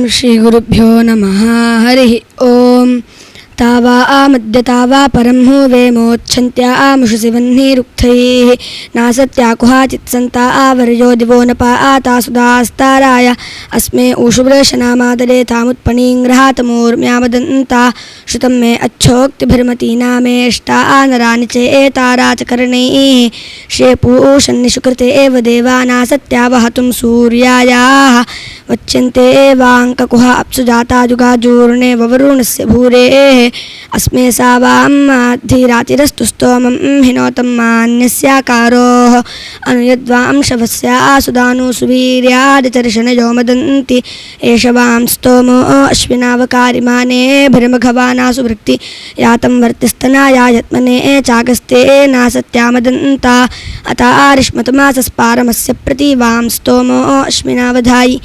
श्रीगुरुभ्यो नमः। हरिः ओं। तावा आमद्य तावा परं हुवेमोच्छन्त्या आमुषसि वह्निरुक्थैः नासत्याकुहाचित्सन्ता आवर्यो दिवो न पाता सुदास्ताराय अस्मे ऊषुवृषनामादरे तामुत्पणीङ्ग्रहातमूर्म्यावदन्ता श्रुतं मे अच्छोक्तिभिर्मतीनामेष्टा नरानि चेतारा च कर्णैः श्रेपूषन्निषुकृते एव देवानासत्या वहतुं सूर्यायाः वच्यन्ते वाङ्ककुहा अप्सु जाता जुगाजूर्णे ववरुणस्य भूरेः अस्मे सा वां धीरातिरस्तु स्तोमं हिनोतं मान्यस्याकारोः अनुयद्वांशवस्या सुदानु सुवीर्यादिचर्षणयो मदन्ति एष वां स्तोमो अश्विनावकारिमाने भिर्मघवानासु वृक्ति यातं वर्तिस्तनाया यत्मने चागस्ते नासत्या मदन्ता अतारिष्मतमासस्पारमस्य प्रति वां स्तोमो अश्विनावधायि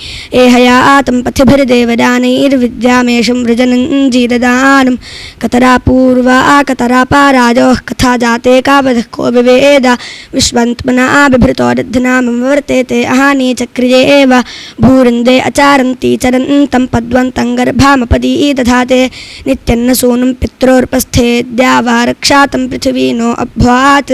एहयातं पथिभिर्देवदानैर्विद्यामेषं वृजनं जीरदानं कतरा पूर्वा कतरा पाराजोः कथा जाते कावधः को विवेद विश्वन्त्मना बिभृतोरद्धनामवर्तेते अहानि चक्रिये एव भूरिन्दे अचारन्ति चरन्तं पद्वन्तं गर्भामपदी दधाते नित्यन्न सूनं पित्रोर्पस्थेद्यावा रक्षातं पृथिवी नो अभ्वात्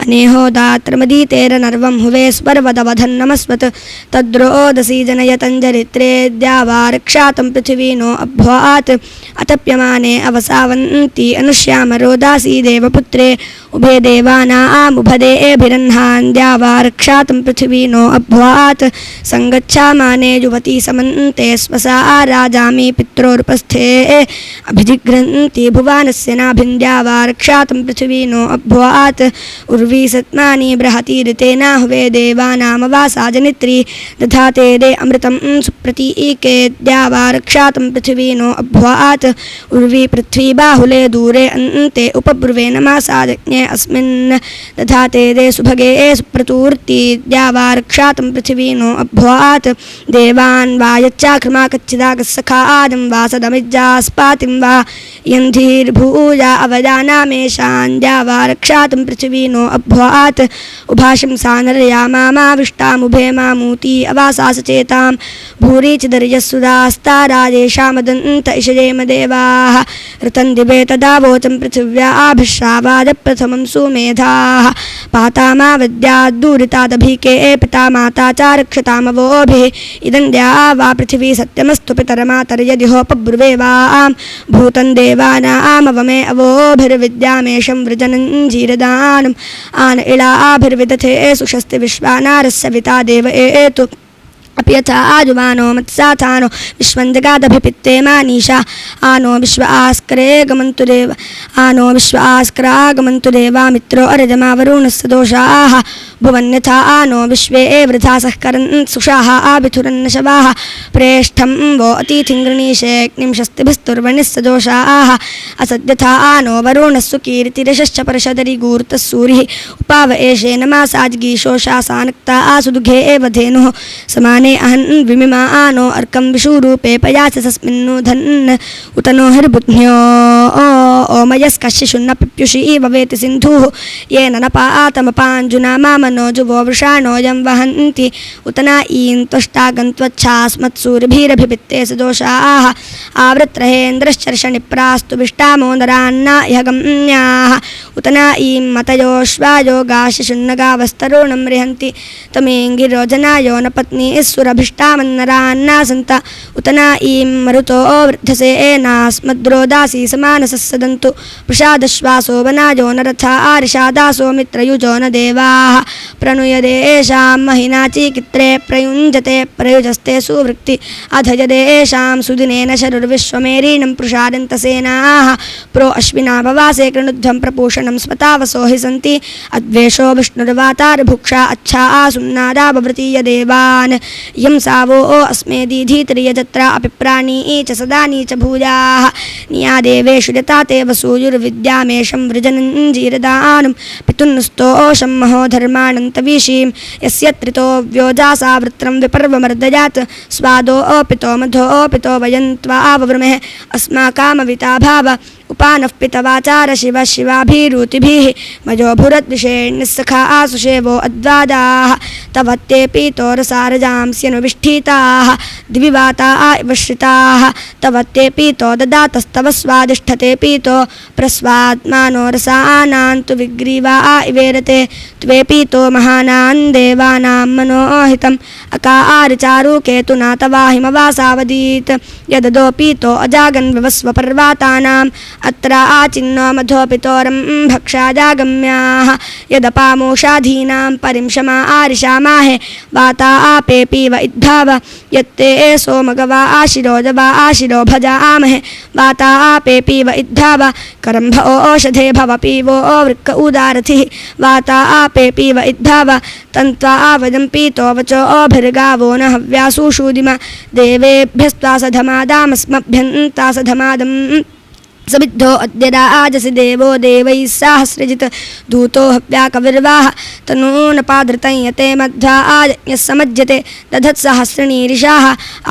अनेहोदात्रमदीतेरनर्वं हुवे स्वर्वदवधन्नमस्वत् तद्रोदसी जनयतञ्जरित्रेद्यावा रक्षातं पृथिवी नो अभ्वात् अतप्यमाने अवसावन्ति अनुश्यामरोदासी देवपुत्रे उभे देवानामुभदेभिरह्नान्द्यावा रक्षातं पृथिवी नो अभ्वात् सङ्गच्छामाने युवती समन्ते स्वसा राजामि पित्रोर्पस्थे अभिजिघ्रन्ति भुवानस्य नाभिन्द्यावा रक्षातं पृथिवी नो अभ्वात् उर्वी सत्मानि बृहती ऋतेना हुवे देवानामवासा जनित्री दधाते दे अमृतं सुप्रतीकेद्यावा रक्षातं पृथिवी नो अभ्वात् उर्वी पृथ्वी बाहुले दूरे अन्ते उपब्रुवे नमासादज्ञे अस्मिन् दधाते दे सुभगे सुप्रतूर्ति द्यावा रक्षातं पृथिवी नो अभ्वात् देवान् वा यच्चाकृमा कच्चिदागस्सखा आदं वा सदमिज्जास्पातिं वा यन्धीर्भूया अवदानामेषान् द्यावा रक्षातं पृथिवी नो अभ्वात् उभाशं सानरयामाविष्टामुभे मामूति अवासा सचेतां भूरि चिदर्यस्सुदास्ताराजेषामदन्त इषजेमदेवाः ऋतं दिवे तदा वोचं पृथिव्या आभिश्रावादप्रथमं सुमेधाः पातामावद्याद्दूरितादभिके पिता माता च रक्षतामवोभिः इदं द्यावा पृथिवी सत्यमस्तु पितरमातर्यदिहोपब्रुवे वां भूतं देवानामवमे अवोभिर्विद्यामेषं वृजनं जीरदानम् आन इळाभिर्विदथे सुषस्ति विश्वानारस्य विता देव एतु अप्यथा आजुवानो मत्साथानो विश्वन्दगादभिपित्ते मानीषा आनो विश्व आस्करे गमन्तु देव आनो विश्व आस्करा गमन्तु देवा मित्रो अरजमावरुणस्य दोषाः भुवन्यथा आनो विश्वे वृथा सहकरन् सुषाः आभिथुरन्न शवाः प्रेष्ठं वो अतिथिं गृणीषेऽग्निं शस्तिभिस्तुर्वणिस्य दोषाः असद्यथा आनो वरुणस्सु कीर्तिरशश्च परषदरिगूर्तः सूरिः उपाव एषेन मासाज्गीशोषा सानक्ता आसुदुघे एव धेनुः समान अहन् विमिमा आनो अर्कं विषुरूपे पयास तस्मिन्नु धन् उत नो हिर्बुध्न्यो ओमयस्कश्चिशुन्न पिप्युषी भवेति सिन्धुः येन न पातमपाञ्जुना मामनो जुवो वृषाणोऽयं वहन्ति उत न ईं त्वष्टागन्त्वच्छास्मत्सूरिभिरभिपित्ते सदोषाः आवृत्रहेन्द्रश्चर्षणिप्रास्तु विष्टामो नरान्ना इहगम्याः उत न ईं मतयोश्वायो गाशिशुन्नगावस्तरुणं रिहन्ति तमेङ्गिरोजनायो न पत्नी सुरभिष्टामन्नरान्ना सन्त उत न ईं मरुतो वृद्धसे एनास्मद्रोदासी समानसः सदन्तु प्रसादश्वासो वनायो नरथा आरिषादासो मित्रयुजो न देवाः प्रणुयदेषां महिनाचीकित्रे प्रयुञ्जते प्रयुजस्ते सुवृक्ति अधयदेषां सुदिनेन शरुर्विश्वमेरीणं प्रसादन्तसेनाः प्रो अश्विना भवासे कृणुध्वं प्रपूषणं स्मतावसो हि सन्ति अद्वेषो विष्णुर्वातार्भुक्षा अच्छा आसुन्नादा बभृतीय देवान् यं सावो अस्मे दीधीतिर्यजत्रा अपि प्राणी च सदानी च भूयाः निया देवेषु यता ते वसूयुर्विद्यामेषं वृजनं जीरदानं पितुन्नुस्तोषं महो धर्माणन्तवीषीं यस्य त्रितो व्योजासा वृत्रं विपर्वमर्दयात् स्वादो पितो मधो पितो वयन्त्वा ववृमेः अस्माकामविता भाव उपानः पितवाचार शिव शिवाभिरूतिभिः मजोभुरद्विषेण्यस्सखा आसुषेवो अद्वादाः तवत्ते पीतोरसारजांस्यनुविष्ठिताः दिविवाता इव श्रिताः तवत्ते पीतो ददातस्तव स्वादिष्ठते पीतो प्रस्वात्मानो रसानान्तु विग्रीवा इवेरते त्वे पीतो महानान् देवानां मनोहितम् अकारिचारु केतुना तवाहिमवासावदीत् यददो पीतो अजागन् विवस्व पर्वातानाम् अत्र आचिन्नो मधोपितोरं भक्षाजागम्याः यदपामोषाधीनां परिंशमा आरिषामाहे वाता आपे पीव इद्धाव यत्ते सोमगवा आशिरोजवा आशिरो भजामहे वाता आपे पीव इद्धाव करम्भ ओषधे भव पीवो वृक्क उदारथिः वाता आपे पीव इद्धाव तन्त्वा आवदं पीतो वचो ओभिर्गावो न हव्यासूषूदिम देवेभ्यस्त्वासधमादामस्मभ्यन्तासधमादम् समिद्धो अद्य राजसि देवो देवैः साहस्रजित् दूतो हव्याकविर्वाह तनूनपाधृतं यते मध्वा आयज्ञः समज्यते दधत्सहस्रणीरिषाः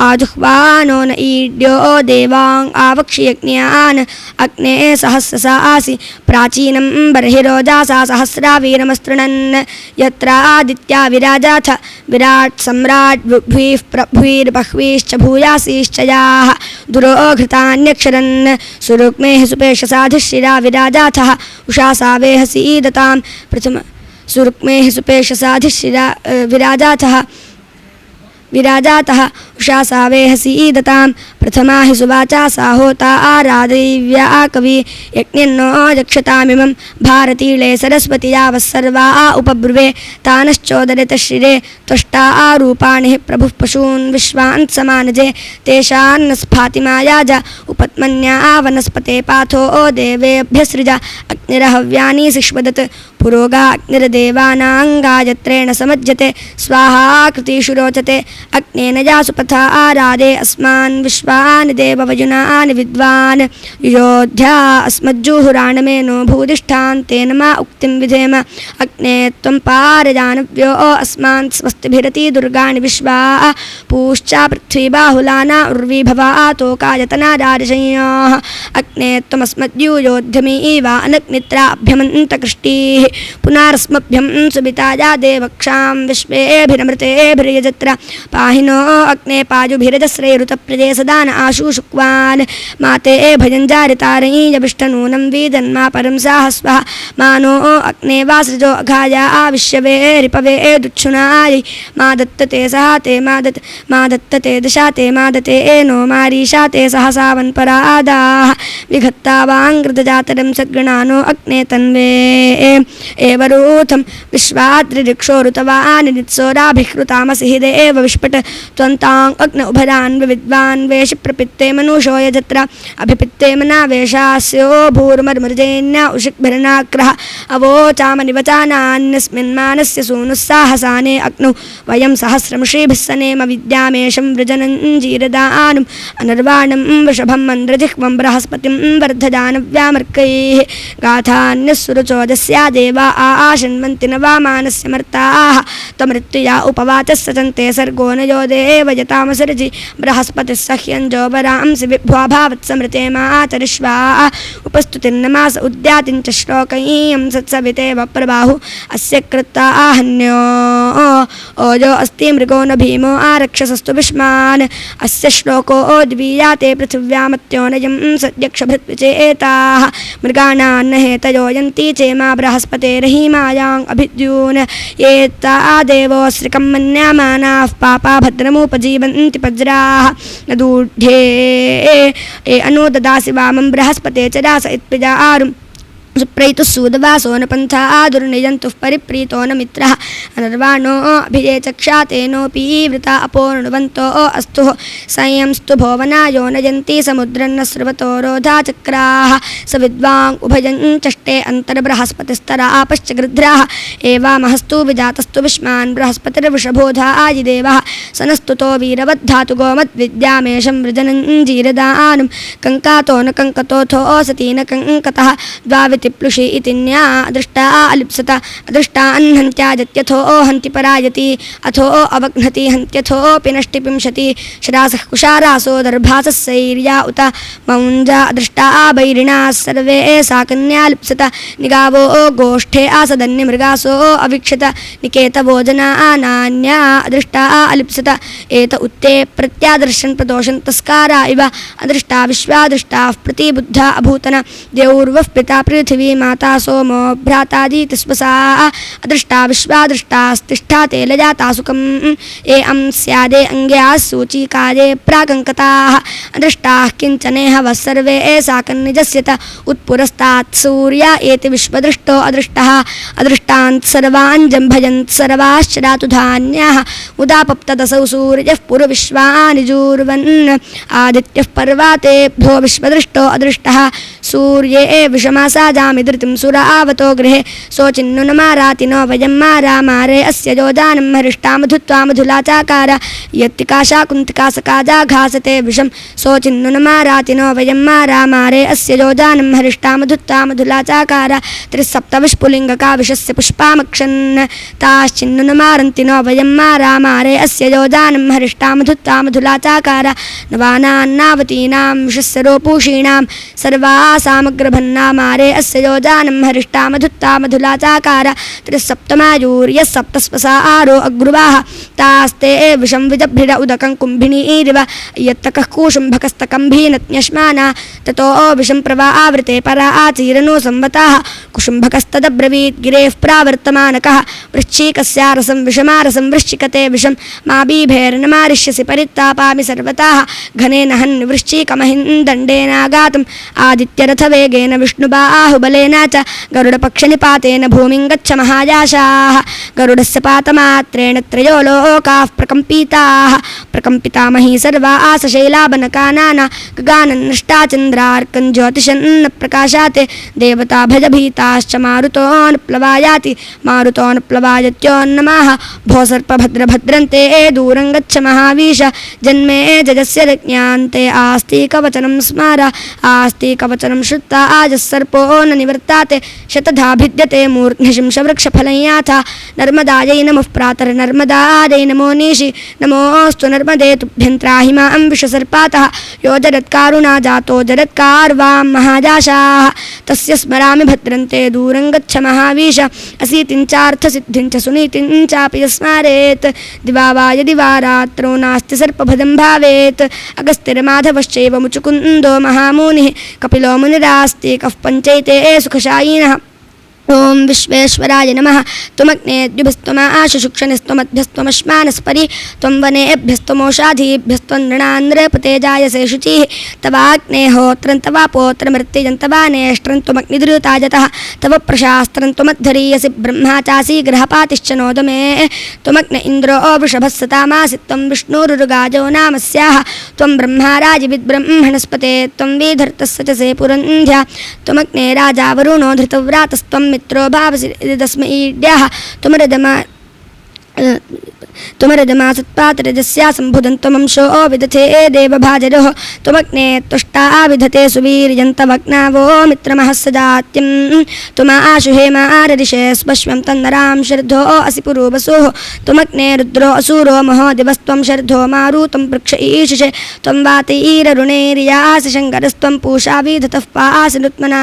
आजुह्वानो न ईड्यो देवाङ् आवक्ष्यज्ञान् अग्ने सहस्रसा आसि प्राचीनं बर्हिरोजासा सहस्रावीरमस्तृणन् यत्र आदित्या विराजाथ विराट् सम्राट् भुभुः प्रभुर्बह्वीश्च भूयासीश्च याः दुरोघृतान्यक्षरन् सुरुक् मेह सुपेश साधिशिरा विराजाथः उषा सावेहसि ईदतां प्रथम सुरुक्मेह सुपेश साधिशिरा विराजातः उषा सावेहसि ईदतां प्रथमा हि सुवाचा सा होता आरादैव्या कवि यज्ञन्नो यक्षतामिमं भारतीले सरस्वती यावस्सर्वा उपब्रुवे तानश्चोदरितशिरे त्वष्टा आरूपाणि प्रभुः पशून् विश्वान् समानजे तेषान्न स्फातिमायाज उपत्मन्या वनस्पते पाथो देवेभ्यसृज अग्निरहव्यानि सिष्वदत् पुरोगा अग्निर्देवानाङ्गायत्रेण समज्यते स्वाहाकृतिषु रोचते अग्नेन यासुपथा आराधे अस्मान् विश्वान् देववयुनान् विद्वान् योध्या अस्मज्जुहुराणमेनो भूदिष्ठान् तेन मा उक्तिं विधेम अग्ने त्वं पारजानव्यो अस्मान् स्वस्तिभिरति दुर्गाणि विश्वा पूश्चा पृथ्वी बाहुलाना उर्वी भवा तोकायतना दार्शय्याः अग्ने त्वमस्मद्यूयोध्यमी इव अनग्नित्राभ्यमन्तकृष्टिः पुनरस्मभ्यं सुबिताया देवक्षां विश्वेभिरमृतेभिर्यजत्र पाहिनो अग्ने पाजुभिरजस्रैरुतप्रजे सदान आशुशुक्वान् माते भजञ्जारितारयीयविष्टनूनं वीदन्मा परं साहस्वः मानो अग्ने वासृजो अघाया आविश्यवे रिपवे दुच्छुनायि मा दत्तते सहा ते मा दत्तते दशा ते मा दते नो मारीषा ते सहसावन्परादाः विघत्ता वाङ्कृतजातरं सद्गणानो अग्ने तन्वे एवरूथं विश्वाद्रिरिक्षोरुतवानि नित्सोराभिहृतामसि हि देव विष्पट त्वन्ताङ् अग्न उभरान् विद्वान् वेशि प्रपित्ते मनुषो यजत्र अभिपित्ते मनावेशास्यो भूर्मर्मृजेन्या उषिक्भिर्नाक्रः अवोचामनिवचानान्यस्मिन्मानस्य सूनुः साहसाने अग्नौ वयं सहस्रमषीभिः सनेम विद्यामेषं वृजनञ्जीरदानुम् अनर्वाणं वृषभं मन्द्रजिह्वं बृहस्पतिं वर्धजानव्यामर्कैः गाथान्यस्सुरचोदस्या देवा आशन्वन्ति न वामानस्य मर्ताः त्वमृत्युया उपवाचः सचन्ते सर्गो न यो देवयतामसर्जि बृहस्पतिः सह्यञ्जो वरांसि विभ्वाभावत्समृते मातरिष्वा उपस्तुतिर्नमास उद्यातिञ्च श्लोकयीयं सत्सवितेव प्रबाहु अस्य कृत्ता आहन्यो ओजो अस्ति मृगो न भीमो आरक्षसस्तु विष्मान् अस्य श्लोको द्वीयाते पृथिव्यामत्यो नयं सद्यक्षभृत्विचेताः मृगाणान्न हेतयो यन्ति चेमा बृहस्पतेर्हीमायाम् अभिद्यून् ये ता देवो श्रिकं मन्यामानाः पापा भद्रमुपजीवन्ति पज्राः न दूढ्ये अनो ददासि वामं बृहस्पते च दास इत्पिजा आरुम् सुप्रैतुः सूदवासो न पन्था दुर्निजन्तुः परिप्रीतो न मित्रः अनर्वाणो अभिजे चक्षातेनोऽपि वृता अपोर्णुवन्तो अस्तुः संयंस्तु भोवनायो नयन्ति समुद्रन्न स्रवतो रोधा चक्राः स विद्वाङ् उभयं चष्टे अन्तर्बृहस्पतिस्तरा आपश्च गृध्राः एवामहस्तु विजातस्तु विष्मान् बृहस्पतिर्वृषभोधा आयिदेवः सनस्तुतो वीरवद्धातु गोमद्विद्यामेषं वृजनञ्जीरदानुं कङ्कातो न कङ्कतोऽथो असति न कङ्कतः द्वावित इति प्लुषि इति न्या अदृष्टा अलिप्सत अदृष्टा अह्नन्त्याजत्यथो हन्ति परायति अथो अवघ्नति हन्त्यथोऽपि नष्टि पिंशति शरासः कुशारासो दर्भासस्सैर्या उत मौञ्जा अदृष्टा बैरिणाः सर्वे सा कन्या लिप्सत निगावो गोष्ठे आसदन्यमृगासो अवीक्षत निकेतवो जना नान्या अदृष्टा अलिप्सत एत उत्ते प्रत्यादर्शन् प्रदोषन्तस्कारा इव अदृष्टा विश्वादृष्टाः प्रतिबुद्धा अभूतन देवौर्वः पिता पृथिवी माता सोमो भ्रातादीति स्वसा अदृष्टा विश्वादृष्टास्तिष्ठा ते लजाता सुखम् ए अं स्यादे अंग्याः सूचीकाये प्राकङ्कताः अदृष्टाः किञ्चनेह वः सर्वे सा कन्निजस्यत उत्पुरस्तात् सूर्या एति विश्वदृष्टो अदृष्टः अदृष्टान् सर्वान् जम्भयन्त् सर्वाश्चरातु धान्याः उदापप्तदसौ सूर्यः पुरविश्वानिजूर्वन् आदित्यः पर्वातेभ्यो विश्वदृष्टो अदृष्टः सूर्ये विषमासाजामि धृतिं सुरावतो गृहे शोचिन्नुनमारातिनो वयं मारामारे अस्य योजानं हरिष्टा मधुत्वा मधुलाचाकार यत्तिकाशा कुन्तिका सकाजा घासते विषं शोचिन्नुनमारातिनो वयं मारामारे अस्य योजानं हरिष्टा मधुत्वा मधुलाचाकार त्रिसप्तविष्पुलिङ्गका विषस्य पुष्पामक्षन् ताश्चिन्नुनमारन्तिनो वयं मारामारे अस्य योजानं हरिष्टा मधुत्वा मधुलाचाकार नवानान्नावतीनां विषस्य रोपूषीणां सर्वासामग्रभन्नामारे अस्य योजानं हरिष्टा मधुत्ता मधुलाचाकार त्रिसप्तमायूर्यः सप्तस्पसा आरो अग्रुवाः तास्ते विषं विजभ्रिर उदकं कुम्भिनीरिव यत्तकः कुशुम्भकस्तकम्भीनज्ञश्माना ततो विषं प्रवा आवृते परा आचीरनो संवताः कुशुम्भकस्तदब्रवीत् गिरेः प्रावर्तमानकः वृश्चिकस्यारसं विषमारसं वृश्चिकते विषं मा बीभेर्न मारिष्यसि परित्तापामि सर्वताः घनेन हन्वृश्चिकमहिन्दण्डेनागातम् आदित्यरथवेगेन विष्णुबाहुबलेन च गरुडपक्षनिपातेन भूमिं गच्छ महायाशाः गरुडस्य पातमात्रेण त्रयो लोकाः प्रकम्पिताः प्रकम्पिता मही सर्वा आसशैलाबनकानाना गगानन्नष्टा चन्द्रार्कं ज्योतिषन्न प्रकाशात् देवता भजभीताश्च मारुतोऽनुप्लवायाति मारुतोऽनुप्लवायत्योन्नमाः भो सर्पभद्रभद्रन्ते दूरं गच्छ महावीश जन्मे जजस्य ज्ञान्ते आस्तिकवचनं स्मार आस्तिकवचनं श्रुत्वा आजः सर्पो न निवर्ताते शतधा भिद्यते मूर्ध्निशिंशवृक्षफलं याथा नर्मदायै नमः प्रातर्नर्मदायै नमो निशि नमोऽस्तु नर्मदे तुभ्यं त्राहि मां विषसर्पातः यो जरत्कारुणा जातो जरत्कारवां महाजाशाः तस्य स्मरामि भद्रन्ते दूरं गच्छ महावीश असीतिं चार्थसिद्धिं च सुनीतिं चापि स्मारेत् दिवा वा यदि वा रात्रौ नास्ति सर्पभदं भावेत् अगस्त्यर्माधवश्चैव मुचुकुन्दो महामुनिः कपिलो मुनिरास्ति कः पञ्चैते सुखशायिनः ओं विश्वेश्वराय नमः त्वमग्नेद्युभिस्त्वमाशुषुक्षणिस्त्वमद्भ्यस्त्वमश्मानस्परि त्वं वनेभ्यस्त्वमोषाधीभ्यस्त्वनृणान्द्रपते जायसे शुचिः तवाग्नेहोत्रं तवापोत्रमृत्यजं तवानेष्ट्रं त्वमग्निद्रुतायतः तव प्रशास्त्रं त्वमद्धरीयसि ब्रह्मा चासि गृहपातिश्च नोदमे त्वमग्न इन्द्रो वृषभस्सतामासि त्वं विष्णुरुगाजो नामस्याः त्वं ब्रह्मा राजिविद्ब्रह्मणस्पते त्वं विधर्तस्य च से पुरन्ध्या त्वमग्ने राजा वरुणो धृतव्रातस्त्वं मित्रो भावसि तस्मैड्याः तुमरदमा सत्पात्रजस्या सम्बुधं त्वमंशो विदथे देवभाजरोः त्वमग्ने त्वष्टा विधते सुवीर्यन्तवग्नावो मित्रमः सजात्यं त्वमा आशुहेमा आररिषे स्पश्वं तन्नरां शर्धो असि पुरूपसुः त्वमग्ने रुद्रो असुरो महो दिवस्त्वं शर्धो मारुतं पृक्ष ईशिषे त्वं वातैररुणैर्यासि शङ्करस्त्वं पूषा विधतः पासि नुत्मना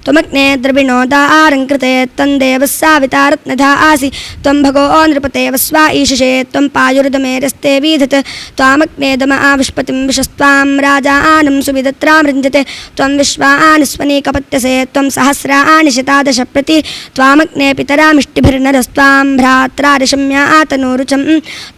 त्वमग्ने द्रविणोदारङ्कृते तन्देवः साविता रत्नधा आसि त्वं भगो नृपते वस्वा ईशिषे त्वं पायुर्दमेरस्ते विधत् त्वामग्नेदम आविष्पतिं विशस्त्वां राजानं सुविदत्रामृञ्जते त्वं विश्वानिस्वनीकपत्यसे त्वं सहस्राणि शतादश प्रति त्वामग्ने पितरामिष्टिभिर्नरस्त्वां भ्रात्रारिशम्यातनोरुचं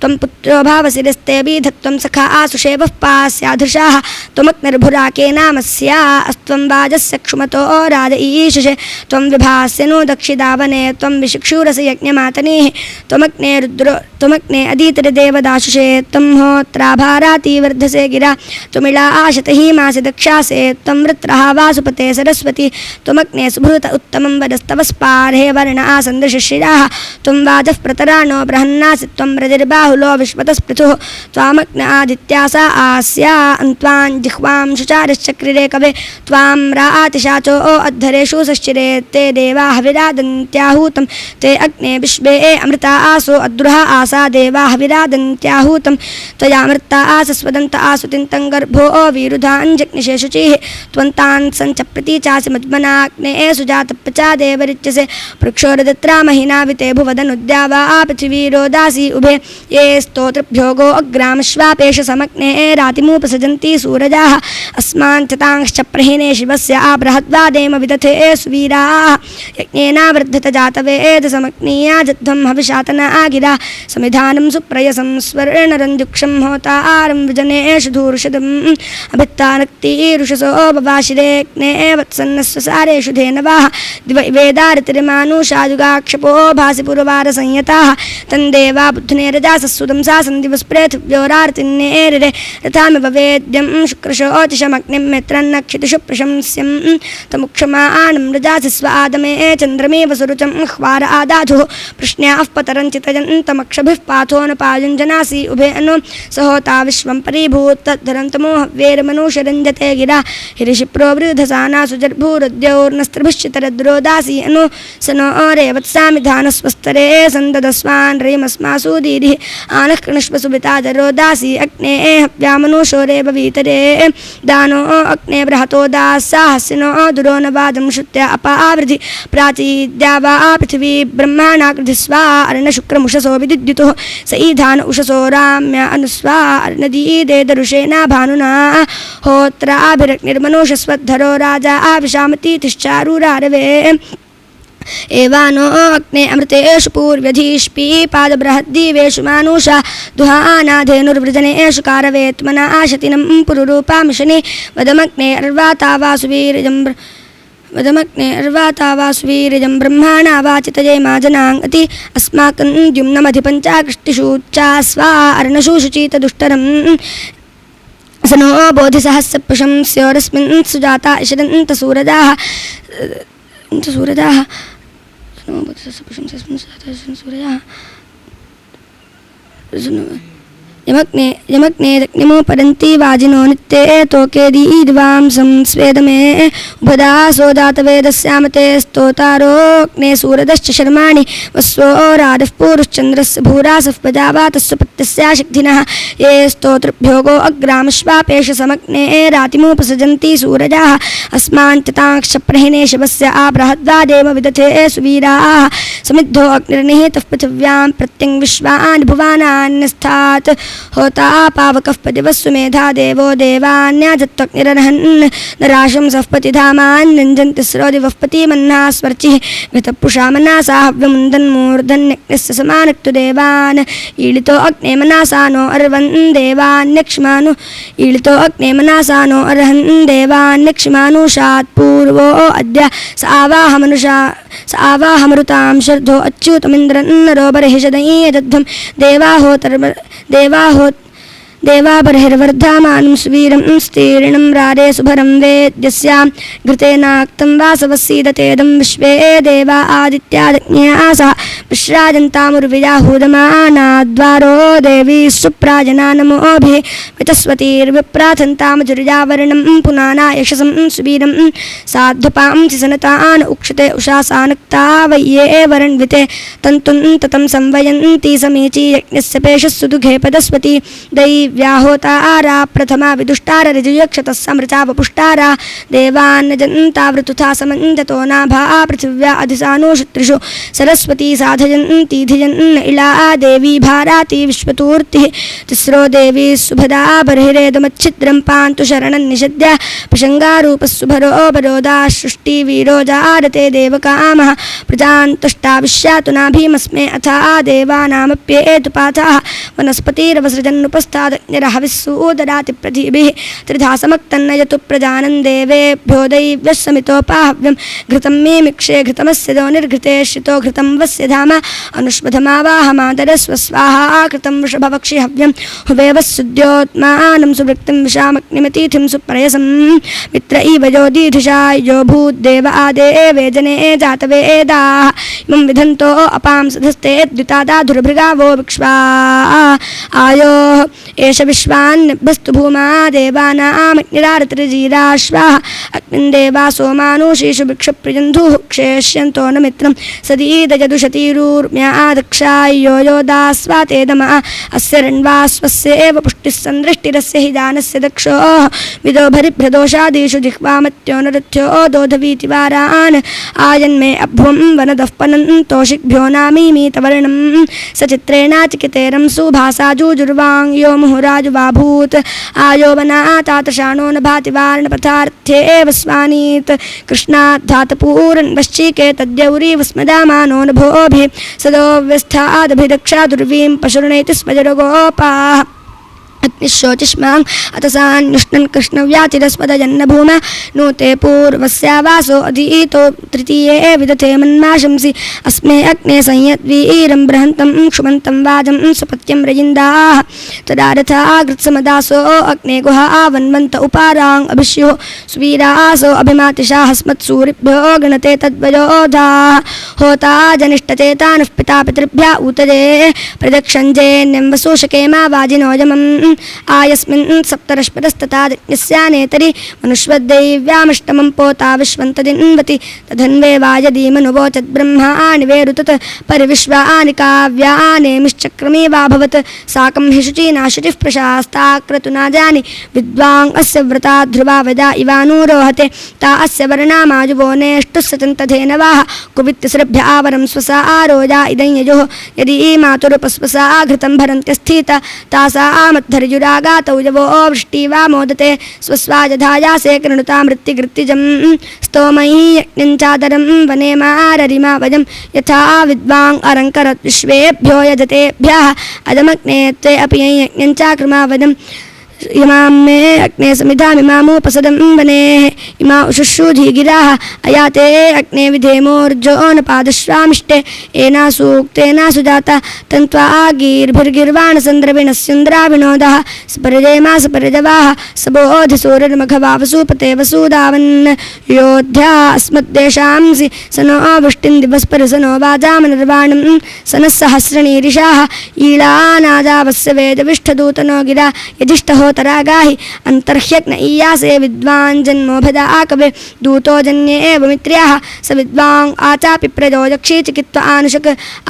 त्वं पुत्रो भावसिरस्ते विधत् त्वं सखा आसुषेवः पास्याधृशाः त्वमग्निर्भुराके नामस्या अस्त्वं वाजस्य क्षुमतो राज ईशिषे त्वं विभास्य नो दक्षिदावने त्वं विशिक्षुरसि यज्ञमातनेः त्वमग्ने रुद्रो त्वमग्ने अदीतरदेवदाशुषे त्वं होत्राभाराती वर्धसे गिरा त्वमिळा आशतहि मासि दक्षासे त्वं वृत्रः वासुपते सरस्वती त्वमग्ने सुभृत उत्तमं वदस्तवस्पार्हे वर्ण आसन्दृशिशिराः त्वं वाजः प्रतराणो बृहन्नासि त्वं रजिर्बाहुलो विश्वतस्पृथुः त्वामग्न आदित्यासा आस्या अन्त्वां जिह्वां शुचारिश्चक्रिरे कवे त्वां रातिशाचो अद्धरेषु सश्चिरे ते देवा हविरादन्त्याहूतं ते अग्ने विश्वे अमृता आसो अद्रुहा आसा देवा हविरादन्त्याहूतं त्वयामृता आसस्वदन्त आसुतिन्तं गर्भो वीरुधाञ्जग्निषे शुचिः त्वन्तान् सञ्च प्रतीचासि मज्मनाग्ने सुजातपचा देवरिच्यसे पृक्षोरदत्रा महिनाविते भुवदनुद्यावा पृथिवी रोदासी उभे ये स्तोत्रभ्योगो अग्रामश्वापेश समग्ने रातिमुपसजन्ति सूरजाः अस्मान् चतांश्च प्रहिने शिवस्य आबृहद्वादेम विदथे सुवीराः यज्ञेनावर्धत जातवेद समग्नीया जध्वं हविषातना गिरा समिधानं सुप्रयसं स्वर्णरञ्जुक्षं होतारं विजनेषु धूर्षदम् अभित्तानक्तिरुषसो बवाशिरेग्ने वत्सन्नस्वसारेषु धेनवाः दिवैवेदारितिर्मानुषायुगाक्षपो भासि पुरवारसंयताः तन्देवा बुद्धने रजासस्सुदं सा सन्दिवस्प्रेथिव्योरार्तिन्नेरिरे रथामिव वेद्यं शुक्रशोतिशमग्निं मित्रन्नक्षितिषु प्रशंस्यं तमुक्षमानं रजासि स्वादमे चन्द्रमेव सुरुचं ह्वार आदाधुः प्रश्न्याः पतरञ्चितयन्तमक्षभिः पाथोनपायुञ्जनासि उभे अनु सहोता विश्वं परिभूतद्धरन्तमो हव्येर्मनुषरञ्जते गिरा हिरिशिप्रो वृधसाना सुजर्भूरुद्यौर्नस्त्रभिश्चितरद्रोदासि अनु स नो रेवत्सामिधानस्वस्तरे सन्ददस्वान् रेमस्मासु दीरिः आनः कृणश्वसुभिता जरोदासि अग्ने हव्यामनुषोरेव वीतरे दानो अग्ने बृहतो दासाहसिनो दुरो न वादं श्रुत्या अपावृधि प्राचीद्या वा पृथिवी ब्रह्माणाकृधिस्वा अर्णशुक्रमुषसो विद्युतुः स ईधान उषसो राम्य अनुस्वा अर्णदीदे दरुषेना भानुना होत्राभिरग्निर्मनुषस्वद्धरो राजा आविशामतीतिश्चारुरारवे एवानो अग्ने अमृतेषु पूर्व्यधीष्पी पादबृहद्दीवेषु मानुषा दुहानाधेनुर्वृजनेषु कारवेत्मना आशतिनं पुरुरूपामिषनि वदमग्ने अर्वातावासुवीर्यं ब्रह्माणा वाचितये माजनाङ्गति अस्माकं द्युम्नमधिपञ्चाकृष्टिषूच्चा स्वा अर्णशु शुचितदुष्टरम् स नो बोधिसहस्रपुषं स्योरस्मिन् सुजाता इषदन्तसूरजाः यमग्ने परन्ति वाजिनो नित्ये तोके दीर्वांसं स्वेदमे उपदा सोदातवेदस्यामते स्तोतारोऽग्ने सूरदश्च शर्माणि वस्वो राधः पूरुश्चन्द्रस्य भूरासः प्रजावातस्य पत्यस्याशक्तिनः ये स्तोत्रभ्योगो अग्रामश्वापेश समग्ने रातिमुपसजन्ति सूरजाः अस्मान् ततांश्च प्रहिने शिवस्य आबृहद्वादेव विदथे सुवीराः समिद्धो अग्निर्निहितः पृथिव्यां प्रत्यङ् विश्वान् भुवानान्यस्थात् होता पावकः पदिवस्सु मेधा देवो देवान्याजत्वग्निरर्हन् नराशं सःपतिधामान्यञ्जन्ति स्रोदिवः पतिमन्नाः स्वर्चिः घृतपुषा मनासा हव्यमुन्दन्मूर्धन्यज्ञस्य समानक्तु देवान् ईळितो अग्ने मनासा नो अर्वन् देवान्यक्ष्मानु ईळितो अग्ने मनासा नो अर्हन् देवान्यक्ष्मानुषात् पूर्वो अद्य स आवाहमरुतां शर्धो अच्युतमिन्द्रन्नरो बर्हिषदयीयदध्वं देवाबर्हिर्वर्धमानं सुवीरं स्तीर्णं रारे सुभरं वेद्यस्यां घृतेनाक्तं वासवसीदतेदं विश्वे देवा आदित्यादज्ञासः विश्राजन्तामुर्विजाहूदमानाद्वारो देवी सुप्राजना नमोभिः वितस्वतीर्विप्राथन्तामजुर्यावर्णं पुनाना यशसं सुवीरं साध्वपांसि सनतान् उक्षते उषासानक्ता वय्ये वरण्विते तन्तुं ततं संवयन्ति समीची यज्ञस्य पेशस्सु दुघे पदस्वती व्याहोतारा प्रथमा विदुष्टार ऋजुयक्षतः समृचा वपुष्टारा देवान्नजन्तावृतुथा समञ्जतो नाभा पृथिव्या अधिसानुषुत्रिषु सरस्वती साधयन्ती धिजन् इला देवी भाराती विश्वतूर्तिः तिस्रो देवी सुभदा बर्हिरेदमच्छिद्रं पान्तु शरणं निषद्य प्रसङ्गारूपस्सुभरो बरोदा सृष्टिवीरो जारते देवकामः प्रजान्तुष्टा विश्यातु नाभीमस्मे अथा देवानामप्येतु पाथाः वनस्पतिरवसृजन्नुपस्ताद अग्निरहविस्सु ददाति प्रतीभिः त्रिधा समक्तन्नयतु प्रजानं देवेभ्यो दैव्यः समितोपाहव्यं घृतं मे मिक्षे घृतमस्य दो निर्घृते श्रितो घृतं वस्य धाम अनुष्पथमावाहमादरस्व स्वाहा कृतं वृषभवक्षि हव्यं हुवेवस्सुद्योत्मानं सुवृक्तिं विशामग्निमतीथिं सुप्रयसं मित्र इव योदीधिषा यो भूद्देव आदेवे जने जातवेदाः इमं विधन्तो अपां सधस्ते द्वितादाधुरभृगावो विक्ष्वा आयो एष विश्वान्निभस्तु भूमा देवानामग्निरारतिर्जीराश्वाः अग्निं देवा सोमानुषीषु भिक्षप्रियन्धुः क्षेष्यन्तो न मित्रं सदीदजदुषतीरूर्म्या दक्षायो योदास्वातेदमः अस्य रण्वास्वस्येव पुष्टिः सन्दृष्टिरस्य हि दानस्य दक्षो विदो भरिभ्रदोषादिषु जिह्वामत्यो नरथ्यो दोधवीतिवारान् आयन्मे अभ्वं वनदः पनन्तोषिभ्यो नामीमीतवर्णं सचित्रेणाचिकितेरं सुभासाजुजुर्वाङ् यो मुहुराजुवाभूत् आयो वनातातशाणो न भाति वार्णपथार्थ्येव स्वानीत् कृष्णाद्धातपूरन्वश्चिके तद्यौरी वस्मदामानो नभोभिः सदो व्यस्थादभिदक्षा दुर्वीं पशुर्णेति स्मजरगोपाः अग्निशोचिष्मां अतसान्युष्णन् कृष्णव्याचिरस्पदजन्न भूमा नूते पूर्वस्यावासो अधीतो तृतीये विदथे मन्माशंसि अस्मे अग्ने संयद्वीरं बृहन्तं क्षुमन्तं वाजं सुपत्यं रजिन्दाः तदा रथागृत्समदासो अग्ने गुहावन्वन्त उपाराङ् अभिष्युः सुवीरासो अभिमातिशाः स्मत्सूरिभ्यो गणते तद्वयोधाः होता जनिष्ठचेतानः पिता पितृभ्या ऊतजे प्रदक्षञ्जेन्यं वसूषकेमा वाजिनोजमम् आयस्मिन् सप्तरश्पदस्तथा यस्यानेतरि मनुष्वद्दैव्यामष्टमं पोता विश्वन्तदिन्वति तधन्वे वायदीमनुवोचद्ब्रह्माणि वेरुतत् परिविश्वानि काव्यानेमिश्चक्रमेवाभवत् साकं हि शुचीना शुचिः प्रशास्ताक्रतुनाजानि विद्वाङ् अस्य व्रता ध्रुवा वदा इवानुरोहते ता अस्य वर्णामाजुवोनेष्टुः सचन्तधेनवाः कुवित्तिसृभ्य आवरं स्वसा आरोजा इदं यजुः यदि मातुरुपस्वसा घृतं भरन्त्यस्थिता तासा मद्धर्युरागातौ यवो वृष्टिवा मोदते स्वस्वाजधायासे कृणुतामृत्तिगृत्तिजं स्तोमयि यज्ञञ्चादरं वने माररिमा वयं यथा विद्वाङ् अरङ्करत् विश्वेभ्यो यजतेभ्यः अदमग्ने त्वे अपि यज्ञञ्चाकृमा वदम् इमां मे अग्ने समिधामिमामुपसदं वनेः इमा उषुषुधि गिराः अयाते अग्ने विधेमोर्जोनपादश्वामिष्टे एना सूक्तेना सुजाता तन्त्वा गीर्भिर्गिर्वाणसन्द्रविणस्युन्द्राविनोदः सपर्जेमा सपर्जवाः सबोधिसूरिर्मघवा वसूपते वसूदावन् योध्या अस्मद्देशांसि स नो वृष्टिं दिवस्पर स नो वाजामनिर्वाणं स नः सहस्रणीरिषाः ईळानादावस्य वेदविष्ठदूतनो गिरा यजिष्ठहो तरागाहि अंतर्ह्यग्न ईयासे विद्वान् जन्मोभदा कवे दूतो जन्ये एव मित्र्याः स विद्वाङ् आचापि प्रजो यक्षी चिकित्वा आनुषक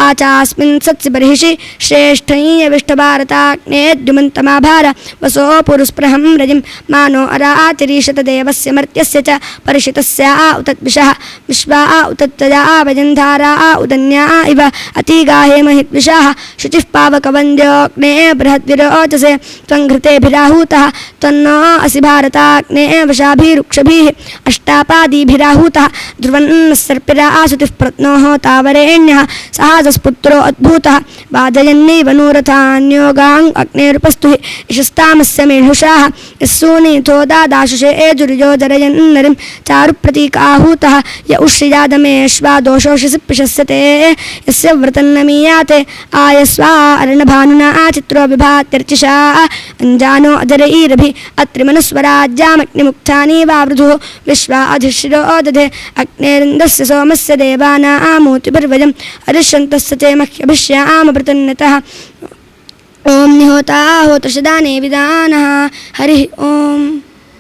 आचास्मिन् सत्सि बर्हिषि श्रेष्ठैयविष्टभारताग्नेद्युमन्तमाभार वसो पुरुस्पृहं रजिं मानो अरातिरीशत देवस्य मर्त्यस्य च परिषितस्य उतद्विषः विश्वा उतत्तजा वजन्धारा उदन्या इव अतिगाहे महिद्विषाः शुचिः पावकवन्द्योऽग्ने बृहद्विरोचसे त्वङ्घृतेभिराहूतः तन्नो असि भारताग्ने वशाभिरुक्षभिः अष्टापादीभिराहूतः ध्रुवन् सर्पिरा आसुतिः प्रत्नोः तावरेण्यः सहाजस्पुत्रो अद्भूतः वादयन्नैव नूरथान्योगाङ् अग्नेरुपस्तुः यशस्तामस्य मेहुषाः यस्सूनीथो दादाशुषे एजुर्यो जरयन्नरिं चारुप्रतीकाहूतः य उष्यजादमेश्वा दोषोषसि पिशस्यते यस्य व्रतन्नमीयाते आयस्वा अर्णभानुना चित्रो विभात्यर्चिषा अंजानो अजरईरभि अत्रिमनुस्वराज्यामग्निमुक्तानि वावृधुः विश्वा अधिशिरो दधे अग्नेरिन्दस्य सोमस्य देवानामूतिभिर्वजम् अरिष्यन्तस्य च मह्यभिष्यामभृतन्नतः ओम निहोता होतृषदाने विदानः हरिः ओम।